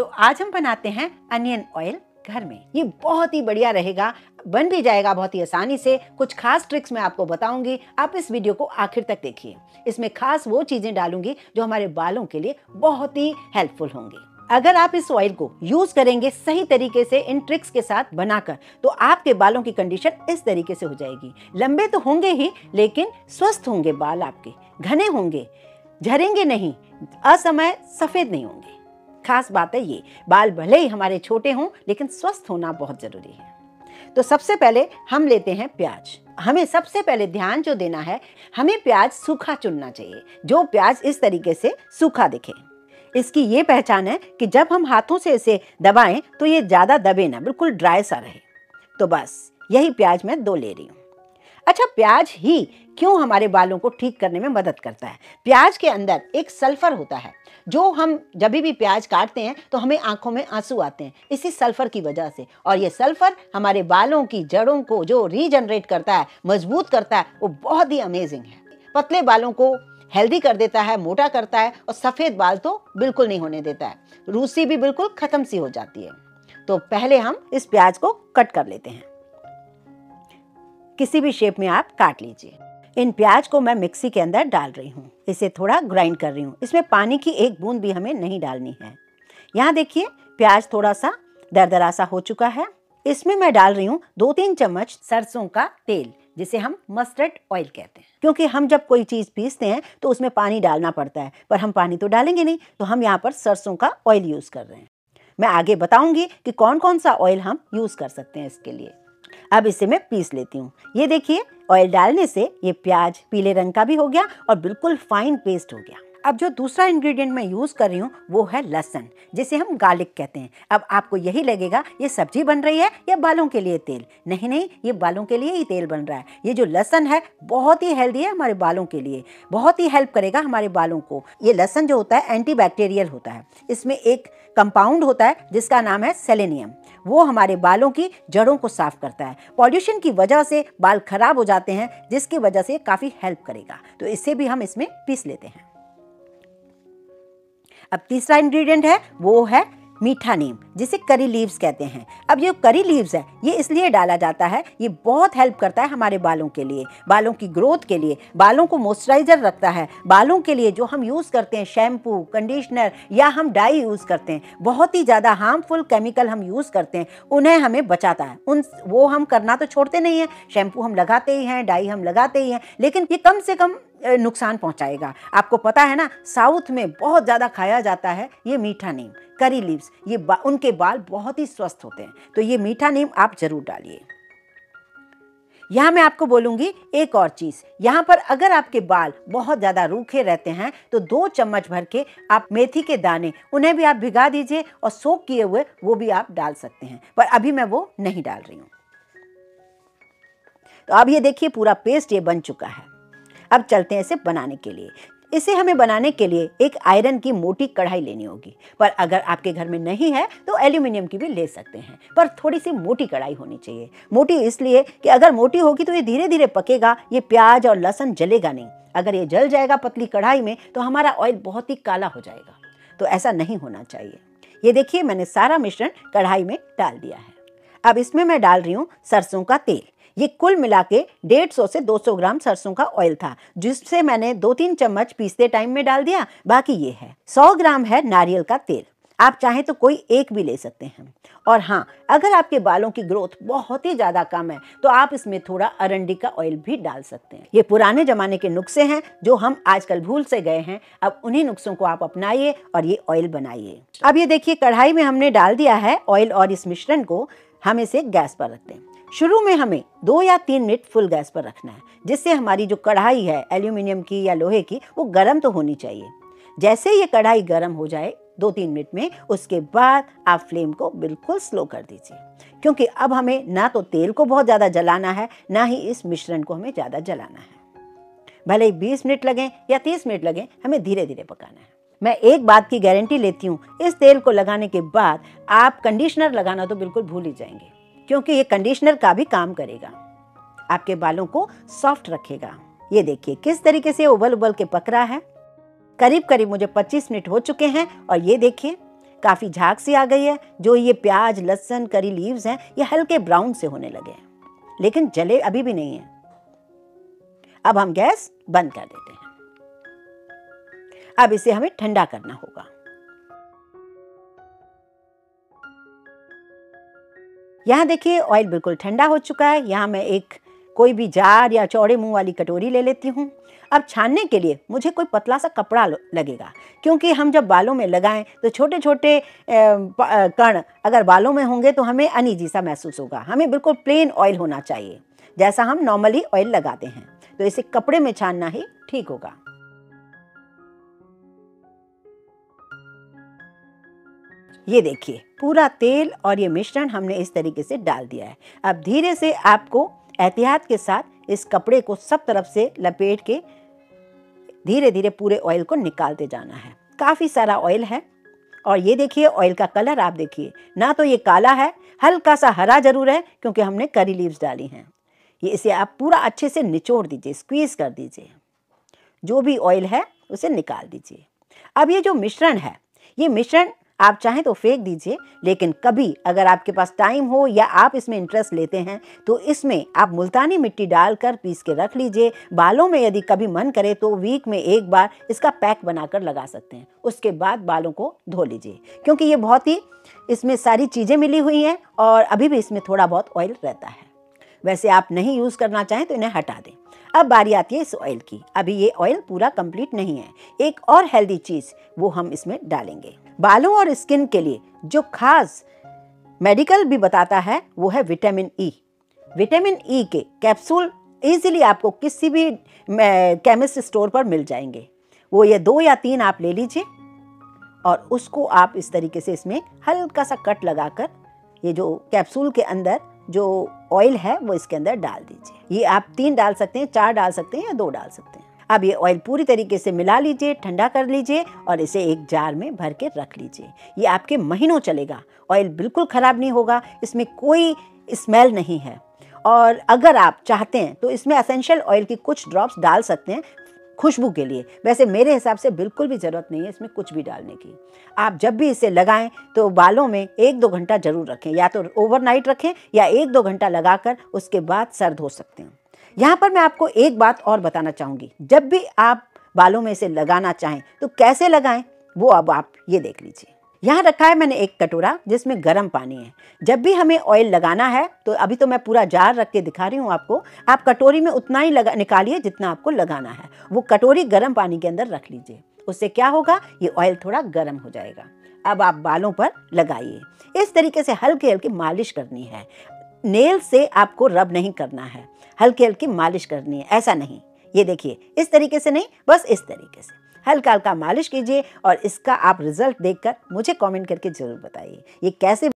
तो आज हम बनाते हैं अनियन ऑयल घर में। ये बहुत ही बढ़िया रहेगा, बन भी जाएगा बहुत ही आसानी से। कुछ खास ट्रिक्स मैं आपको बताऊंगी, आप इस वीडियो को आखिर तक देखिए। इसमें खास वो चीजें डालूंगी जो हमारे बालों के लिए बहुत ही हेल्पफुल होंगी। अगर आप इस ऑयल को यूज करेंगे सही तरीके से इन ट्रिक्स के साथ बनाकर, तो आपके बालों की कंडीशन इस तरीके से हो जाएगी। लंबे तो होंगे ही, लेकिन स्वस्थ होंगे बाल, आपके घने होंगे, झड़ेंगे नहीं, असमय सफेद नहीं होंगे। खास बात है ये, बाल भले ही हमारे छोटे हों लेकिन स्वस्थ होना बहुत जरूरी है। तो सबसे पहले हम लेते हैं प्याज। हमें सबसे पहले ध्यान जो देना है, हमें प्याज सूखा चुनना चाहिए, जो प्याज इस तरीके से सूखा दिखे। इसकी ये पहचान है कि जब हम हाथों से इसे दबाएं तो ये ज्यादा दबे ना, बिल्कुल ड्राई सा रहे। तो बस यही प्याज मैं 2 ले रही हूँ। अच्छा, प्याज ही क्यों हमारे बालों को ठीक करने में मदद करता है? प्याज के अंदर एक सल्फर होता है, जो हम जब भी प्याज काटते हैं तो हमें आंखों में आंसू आते हैं इसी सल्फर की वजह से। और ये सल्फर हमारे बालों की जड़ों को जो रीजनरेट करता है, मजबूत करता है, वो बहुत ही अमेजिंग है। पतले बालों को हेल्दी कर देता है, मोटा करता है, और सफेद बाल तो बिल्कुल नहीं होने देता है। रूसी भी बिल्कुल खत्म सी हो जाती है। तो पहले हम इस प्याज को कट कर लेते हैं। किसी भी शेप में आप काट लीजिए। इन प्याज को मैं मिक्सी के अंदर डाल रही हूँ, इसे थोड़ा ग्राइंड कर रही हूँ। इसमें पानी की एक बूंद भी हमें नहीं डालनी है। यहाँ देखिए प्याज थोड़ा सा दरदरा सा हो चुका है। इसमें मैं डाल रही हूँ 2-3 चम्मच सरसों का तेल, जिसे हम मस्टर्ड ऑयल कहते हैं। क्योंकि हम जब कोई चीज पीसते हैं तो उसमें पानी डालना पड़ता है, पर हम पानी तो डालेंगे नहीं, तो हम यहाँ पर सरसों का ऑयल यूज कर रहे हैं। मैं आगे बताऊंगी कि कौन कौन सा ऑयल हम यूज कर सकते हैं इसके लिए। अब इसे मैं पीस लेती हूँ। ये देखिए, ऑयल डालने से ये प्याज पीले रंग का भी हो गया और बिल्कुल फाइन पेस्ट हो गया। अब जो दूसरा इंग्रेडिएंट मैं यूज कर रही हूँ वो है लहसुन, जिसे हम गार्लिक कहते हैं। अब आपको यही लगेगा ये सब्जी बन रही है या बालों के लिए तेल। नहीं नहीं, ये बालों के लिए ही तेल बन रहा है। ये जो लहसुन है बहुत ही हेल्दी है हमारे बालों के लिए, बहुत ही हेल्प करेगा हमारे बालों को। ये लहसुन जो होता है एंटीबैक्टीरियल होता है। इसमें एक कंपाउंड होता है जिसका नाम है सेलेनियम। वो हमारे बालों की जड़ों को साफ करता है। पॉल्यूशन की वजह से बाल खराब हो जाते हैं, जिसकी वजह से काफी हेल्प करेगा। तो इससे भी हम इसमें पीस लेते हैं। अब तीसरा इंग्रेडिएंट है वो है मीठा नीम, जिसे करी लीव्स कहते हैं। अब ये करी लीव्स है, ये इसलिए डाला जाता है, ये बहुत हेल्प करता है हमारे बालों के लिए, बालों की ग्रोथ के लिए, बालों को मॉइस्चराइजर रखता है। बालों के लिए जो हम यूज़ करते हैं शैम्पू, कंडीशनर या हम डाई यूज़ करते हैं, बहुत ही ज़्यादा हार्मफुल केमिकल हम यूज़ करते हैं, उन्हें हमें बचाता है। वो हम करना तो छोड़ते नहीं हैं। शैम्पू हम लगाते ही हैं, डाई हम लगाते ही हैं, लेकिन ये कम से कम नुकसान पहुंचाएगा। आपको पता है ना, साउथ में बहुत ज़्यादा खाया जाता है ये मीठा नीम, करी लीव्स। ये उनके बाल बहुत ही स्वस्थ होते हैं, तो ये मीठा नीम आप जरूर डालिए। यहाँ मैं आपको बोलूँगी एक और चीज़, यहाँ पर अगर आपके बाल बहुत ज़्यादा रूखे रहते हैं तो 2 चम्मच भर के आप मेथी के दाने, उन्हें भी आप भिगा दीजिए और सोक किए हुए वो भी आप डाल सकते हैं, पर अभी मैं वो नहीं डाल रही हूँ। तो अब ये देखिए पूरा पेस्ट ये बन चुका है। अब चलते हैं इसे बनाने के लिए। इसे हमें बनाने के लिए एक आयरन की मोटी कढ़ाई लेनी होगी, पर अगर आपके घर में नहीं है तो एल्यूमिनियम की भी ले सकते हैं, पर थोड़ी सी मोटी कढ़ाई होनी चाहिए। मोटी इसलिए कि अगर मोटी होगी तो ये धीरे धीरे पकेगा, ये प्याज और लहसुन जलेगा नहीं। अगर ये जल जाएगा पतली कढ़ाई में तो हमारा ऑयल बहुत ही काला हो जाएगा, तो ऐसा नहीं होना चाहिए। ये देखिए मैंने सारा मिश्रण कढ़ाई में डाल दिया है। अब इसमें मैं डाल रही हूँ सरसों का तेल। ये कुल मिला के 150 से 200 ग्राम सरसों का ऑयल था, जिससे मैंने 2-3 चम्मच पीसते टाइम में डाल दिया। बाकी ये है 100 ग्राम है नारियल का तेल। आप चाहें तो कोई एक भी ले सकते हैं। और हाँ, अगर आपके बालों की ग्रोथ बहुत ही ज़्यादा कम है तो आप इसमें थोड़ा अरंडी का ऑयल भी डाल सकते हैं। ये पुराने ज़माने के नुस्खे हैं जो हम आजकल भूल से गए हैं। अब उन्हीं नुस्खों को आप अपनाइए और ये ऑयल बनाइए। अब ये देखिए कढ़ाई में हमने डाल दिया है ऑयल और इस मिश्रण को हम इसे गैस पर रखते हैं। शुरू में हमें 2 या 3 मिनट फुल गैस पर रखना है, जिससे हमारी जो कढ़ाई है एल्यूमिनियम की या लोहे की, वो गर्म तो होनी चाहिए। जैसे ये कढ़ाई गर्म हो जाए 2-3 मिनट में, उसके बाद आप फ्लेम को बिल्कुल स्लो कर दीजिए, क्योंकि अब हमें ना तो तेल को बहुत ज़्यादा जलाना है, ना ही इस मिश्रण को हमें ज़्यादा जलाना है। भले ही 20 मिनट लगें या 30 मिनट लगें, हमें धीरे धीरे पकाना है। मैं एक बात की गारंटी लेती हूँ, इस तेल को लगाने के बाद आप कंडीशनर लगाना तो बिल्कुल भूल ही जाएंगे, क्योंकि ये कंडीशनर का भी काम करेगा, आपके बालों को सॉफ्ट रखेगा। ये देखिए किस तरीके से उबल उबल के पक रहा है। करीब करीब मुझे 25 मिनट हो चुके हैं और ये देखिए काफ़ी झाग सी आ गई है। जो ये प्याज, लहसुन, करी लीव्स हैं, ये हल्के ब्राउन से होने लगे हैं, लेकिन जले अभी भी नहीं है। अब हम गैस बंद कर देते हैं। अब इसे हमें ठंडा करना होगा। यहाँ देखिए ऑयल बिल्कुल ठंडा हो चुका है। यहाँ मैं एक कोई भी जार या चौड़े मुंह वाली कटोरी ले लेती हूँ। अब छानने के लिए मुझे कोई पतला सा कपड़ा लगेगा, क्योंकि हम जब बालों में लगाएं तो छोटे छोटे कण अगर बालों में होंगे तो हमें अनईजी सा महसूस होगा। हमें बिल्कुल प्लेन ऑयल होना चाहिए, जैसा हम नॉर्मली ऑयल लगाते हैं। तो इसे कपड़े में छानना ही ठीक होगा। ये देखिए पूरा तेल और ये मिश्रण हमने इस तरीके से डाल दिया है। अब धीरे से आपको एहतियात के साथ इस कपड़े को सब तरफ से लपेट के धीरे धीरे पूरे ऑयल को निकालते जाना है। काफ़ी सारा ऑयल है और ये देखिए ऑयल का कलर आप देखिए, ना तो ये काला है, हल्का सा हरा जरूर है क्योंकि हमने करी लीव्स डाली हैं। ये इसे आप पूरा अच्छे से निचोड़ दीजिए, स्क्वीज कर दीजिए, जो भी ऑयल है उसे निकाल दीजिए। अब ये जो मिश्रण है, ये मिश्रण आप चाहें तो फेंक दीजिए, लेकिन कभी अगर आपके पास टाइम हो या आप इसमें इंटरेस्ट लेते हैं तो इसमें आप मुल्तानी मिट्टी डालकर पीस के रख लीजिए। बालों में यदि कभी मन करे तो वीक में एक बार इसका पैक बनाकर लगा सकते हैं। उसके बाद बालों को धो लीजिए, क्योंकि ये बहुत ही इसमें सारी चीज़ें मिली हुई हैं और अभी भी इसमें थोड़ा बहुत ऑयल रहता है। वैसे आप नहीं यूज़ करना चाहें तो इन्हें हटा दें। अब बारी आती है इस ऑयल की। अभी ये ऑयल पूरा कंप्लीट नहीं है। एक और हेल्दी चीज़ वो हम इसमें डालेंगे। बालों और स्किन के लिए जो खास मेडिकल भी बताता है वो है विटामिन ई। विटामिन ई के कैप्सूल इजीली आपको किसी भी केमिस्ट स्टोर पर मिल जाएंगे। वो ये 2 या 3 आप ले लीजिए और उसको आप इस तरीके से इसमें हल्का सा कट लगाकर ये जो कैप्सूल के अंदर जो ऑयल है वो इसके अंदर डाल दीजिए। ये आप 3 डाल सकते हैं, 4 डाल सकते हैं या 2 डाल सकते हैं। अब ये ऑयल पूरी तरीके से मिला लीजिए, ठंडा कर लीजिए और इसे एक जार में भर के रख लीजिए। ये आपके महीनों चलेगा। ऑयल बिल्कुल ख़राब नहीं होगा, इसमें कोई स्मेल नहीं है। और अगर आप चाहते हैं तो इसमें एसेंशियल ऑयल की कुछ ड्रॉप्स डाल सकते हैं खुशबू के लिए। वैसे मेरे हिसाब से बिल्कुल भी ज़रूरत नहीं है इसमें कुछ भी डालने की। आप जब भी इसे लगाएं तो बालों में 1-2 घंटा ज़रूर रखें, या तो ओवरनाइट रखें या 1-2 घंटा लगाकर उसके बाद सर धो सकते हैं। यहाँ पर मैं आपको एक बात और बताना चाहूँगी, जब भी आप बालों में इसे लगाना चाहें तो कैसे लगाएं वो अब आप ये देख लीजिए। यहाँ रखा है मैंने एक कटोरा जिसमें गर्म पानी है। जब भी हमें ऑयल लगाना है तो अभी तो मैं पूरा जार रख के दिखा रही हूँ आपको, आप कटोरी में उतना ही निकालिए जितना आपको लगाना है। वो कटोरी गर्म पानी के अंदर रख लीजिए। उससे क्या होगा, ये ऑयल थोड़ा गर्म हो जाएगा। अब आप बालों पर लगाइए। इस तरीके से हल्की हल्की मालिश करनी है। नेल से आपको रब नहीं करना है, हल्की हल्की मालिश करनी है, ऐसा नहीं। ये देखिए इस तरीके से नहीं, बस इस तरीके से हल्का हल्का मालिश कीजिए और इसका आप रिजल्ट देखकर मुझे कमेंट करके ज़रूर बताइए ये कैसे